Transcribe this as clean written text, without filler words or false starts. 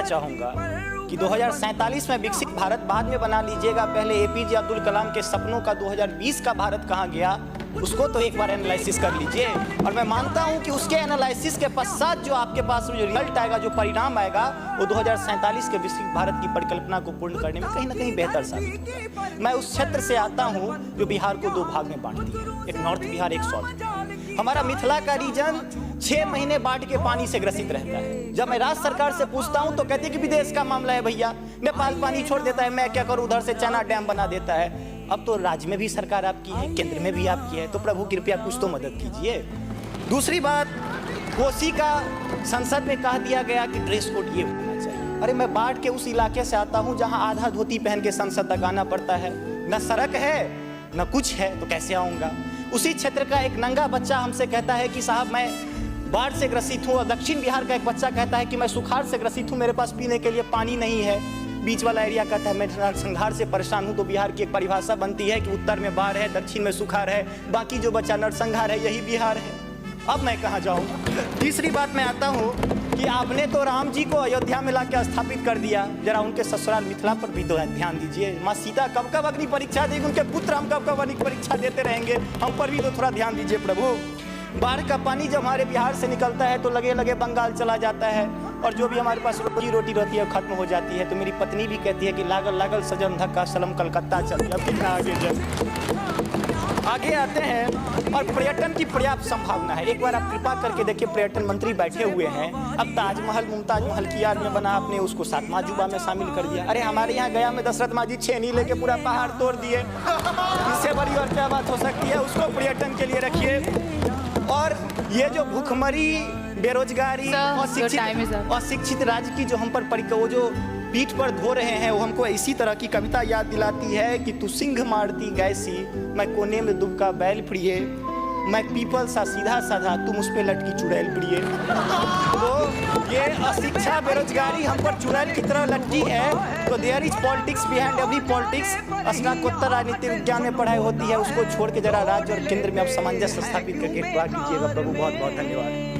चाहूँगा कि 2047 में विकसित भारत बाद में बना लीजिएगा, पहले एपीजे अब्दुल कलाम के सपनों का 2020 का भारत कहाँ गया उसको तो एक बार एनालिसिस कर लीजिए। और मैं मानता हूं कि उसके एनालिसिस के पश्चात जो आपके पास जो रिजल्ट आएगा, जो परिणाम आएगा, वो 2047 के विकसित भारत की परिकल्पना को पूर्ण करने में कहीं ना कहीं बेहतर साबित होगा। मैं उस क्षेत्र से आता हूं जो बिहार को दो भाग में बांट दिया, एक नॉर्थ बिहार, एक साउथ। हमारा मिथिला का रीजन 6 महीने बाढ़ के पानी से ग्रसित रहता है। जब मैं राज्य सरकार से पूछता हूं तो कहते हैं कि विदेश का मामला है भैया, नेपाल पानी छोड़ देता है, मैं क्या करूं, उधर से चना डैम बना देता है। अब तो राज्य में भी सरकार आपकी है, केंद्र में भी आपकी है, तो प्रभु कृपया कुछ तो मदद कीजिए। दूसरी बात, कोसी का संसद में कह दिया गया कि ड्रेस कोड ये होना चाहिए। अरे मैं बाढ़ के उस इलाके से आता हूं जहां आधा धोती पहन के संसद तक आना पड़ता है, न सड़क है न कुछ है, तो कैसे आऊंगा। उसी क्षेत्र का एक नंगा बच्चा हमसे कहता है कि साहब मैं बाढ़ से ग्रसित हूँ, और दक्षिण बिहार का एक बच्चा कहता है कि मैं सुखाड़ से ग्रसित हूँ, मेरे पास पीने के लिए पानी नहीं है। बीच वाला एरिया कहता है मैं नरसंहार से परेशान हूँ। तो बिहार की एक परिभाषा बनती है कि उत्तर में बाढ़ है, दक्षिण में सुखाड़ है, बाकी जो बचा नरसंहार है, यही बिहार है। अब मैं कहाँ जाऊँ। तीसरी बात में आता हूँ कि आपने तो राम जी को अयोध्या में लाके स्थापित कर दिया, जरा उनके ससुराल मिथिला पर भी ध्यान दीजिए। माँ सीता कब कब अग्नि परीक्षा देगी, उनके पुत्र हम कब कब अग्नि परीक्षा देते रहेंगे, हम पर भी तो थोड़ा ध्यान दीजिए प्रभु। बाढ़ का पानी जब हमारे बिहार से निकलता है तो लगे लगे बंगाल चला जाता है, और जो भी हमारे पास रोजी रोटी रहती है खत्म हो जाती है। तो मेरी पत्नी भी कहती है कि लागल लागल सजन धक्का सलम कलकत्ता चल। अब कितना आगे आते हैं, और पर्यटन की पर्याप्त संभावना है। एक बार आप कृपा करके देखिए, पर्यटन मंत्री बैठे हुए हैं, अब ताजमहल मुमताज महल की याद में बना, आपने उसको 7वां अजूबा में शामिल कर दिया। अरे हमारे यहाँ गया में दशरथ माजी छेनी लेके पूरा पहाड़ तोड़ दिए, इससे बड़ी और क्या बात हो सकती है। उसको पर्यटन के लिए रखिए। और ये जो भूखमरी, बेरोजगारी और शिक्षित राज्य की जो हम पर वो जो पीठ पर धो रहे हैं, वो हमको इसी तरह की कविता याद दिलाती है कि तू सिंह मारती गैसी, मैं कोने में दुबका बैल प्रिय, मैं पीपल सा सीधा साधा, तुम उस पे लटकी चुड़ैल प्रिय। तो ये अशिक्षा, बेरोजगारी हम पर चुड़ैल की तरह लटकी है। तो there is politics behind every politics. स्नातकोत्तर राजनीति विज्ञान में पढ़ाई होती है, उसको छोड़ के जरा राज्य और केंद्र में अब सामंजस्य स्थापित करके दुआ कीजिएगा प्रभु। बहुत बहुत धन्यवाद।